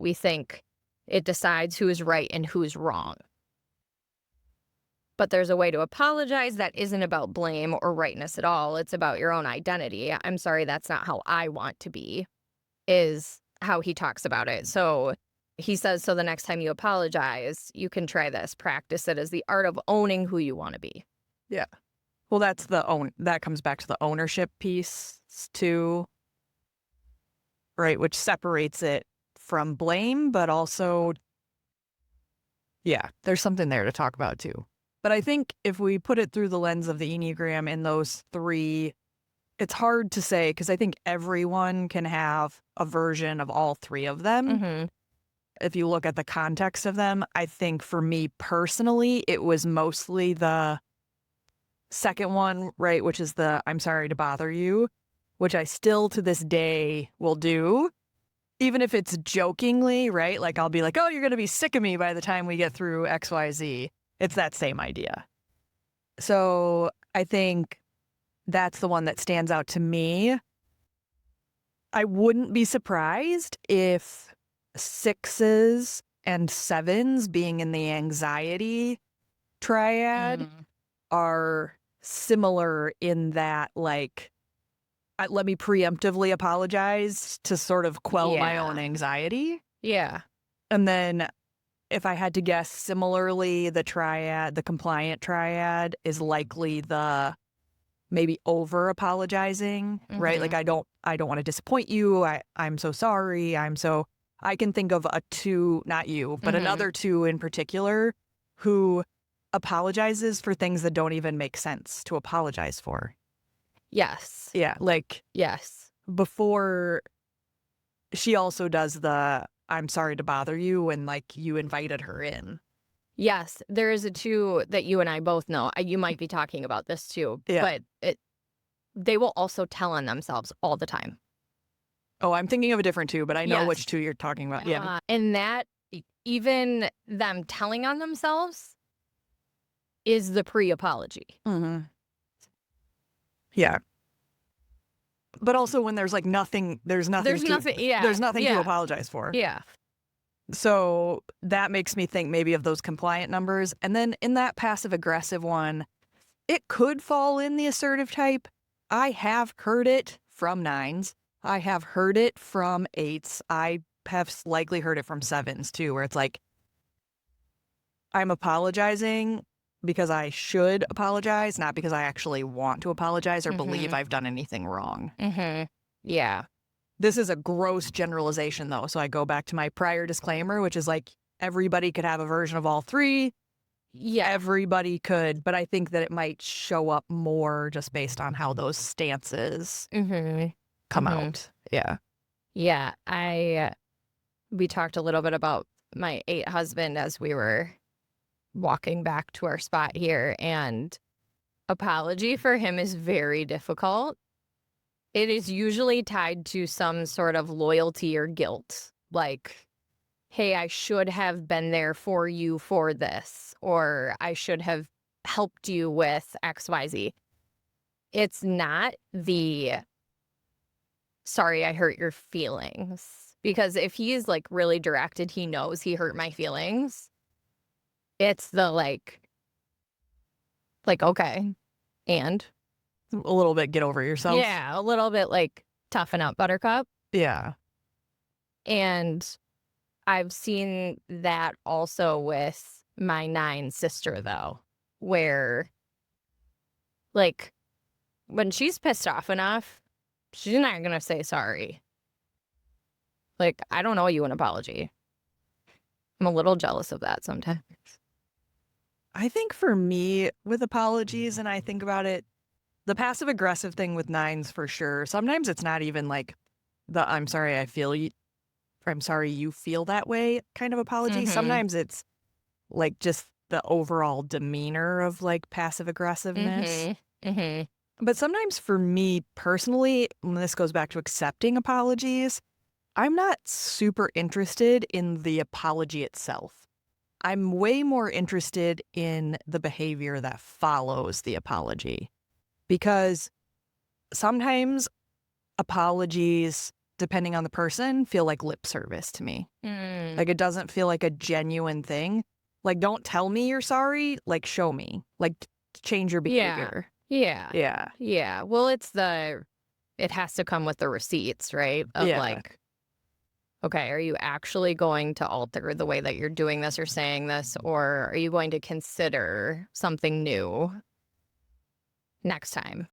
we think it decides who's right and who's wrong. But there's a way to apologize that isn't about blame or rightness at all. It's about your own identity. I'm sorry, that's not how I want to be, is how he talks about it. So he says, so the next time you apologize, you can try this. Practice it as the art of owning who you want to be. Yeah. Well, that comes back to the ownership piece too, right? Which separates it from blame, but also, yeah, there's something there to talk about too. But I think if we put it through the lens of the Enneagram in those three, it's hard to say because I think everyone can have a version of all three of them. Mm-hmm. If you look at the context of them, I think for me personally, it was mostly the second one, right, which is the I'm sorry to bother you, which I still to this day will do. Even if it's jokingly, right? Like I'll be like, oh, you're going to be sick of me by the time we get through XYZ. It's that same idea. So I think that's the one that stands out to me. I wouldn't be surprised if 6s and 7s being in the anxiety triad are similar in that, like, let me preemptively apologize to sort of quell my own anxiety. Yeah. And then if I had to guess, similarly, the compliant triad is likely the maybe over apologizing, right? Like I don't want to disappoint you. I'm so sorry. I can think of a 2, not you, but another 2 in particular who apologizes for things that don't even make sense to apologize for. Yes. Yeah. Like, yes. Before she also does the I'm sorry to bother you when like you invited her in. Yes. There is a 2 that you and I both know. You might be talking about this too, but they will also tell on themselves all the time. Oh, I'm thinking of a different 2, but I know which 2 you're talking about. Yeah. And that, even them telling on themselves is the pre-apology. Yeah. But also when there's like nothing, there's nothing to apologize for. Yeah. So that makes me think maybe of those compliant numbers. And then in that passive aggressive one, it could fall in the assertive type. I have heard it from 9s. I have heard it from 8s. I have likely heard it from 7s too, where it's like, I'm apologizing because I should apologize, not because I actually want to apologize or believe I've done anything wrong. Yeah. This is a gross generalization, though. So I go back to my prior disclaimer, which is like everybody could have a version of all three. Yeah. Everybody could. But I think that it might show up more just based on how those stances come out. Yeah. Yeah. We talked a little bit about my 8 husband as we were walking back to our spot here, and apology for him is very difficult. It is usually tied to some sort of loyalty or guilt, like, hey, I should have been there for you for this, or I should have helped you with XYZ. It's not the sorry, I hurt your feelings. Because if he's like really directed, he knows he hurt my feelings. It's the like, okay, and a little bit get over yourself. Yeah, a little bit like toughen up, buttercup. Yeah. And I've seen that also with my 9 sister, though, where like when she's pissed off enough, she's not going to say sorry. Like, I don't owe you an apology. I'm a little jealous of that sometimes. I think for me, with apologies, and I think about it, the passive aggressive thing with 9s for sure. Sometimes it's not even like the I'm sorry I feel you, or I'm sorry you feel that way kind of apology. Sometimes it's like just the overall demeanor of like passive aggressiveness. But sometimes for me personally, and this goes back to accepting apologies, I'm not super interested in the apology itself. I'm way more interested in the behavior that follows the apology. Because sometimes apologies depending on the person, feel like lip service to me. Mm, Like, it doesn't feel like a genuine thing. Like, don't tell me you're sorry, like, show me. Like, change your yeah. behavior. Yeah. Yeah. Yeah. Well, it has to come with the receipts, right? Of Yeah. like, okay, are you actually going to alter the way that you're doing this or saying this, or are you going to consider something new next time?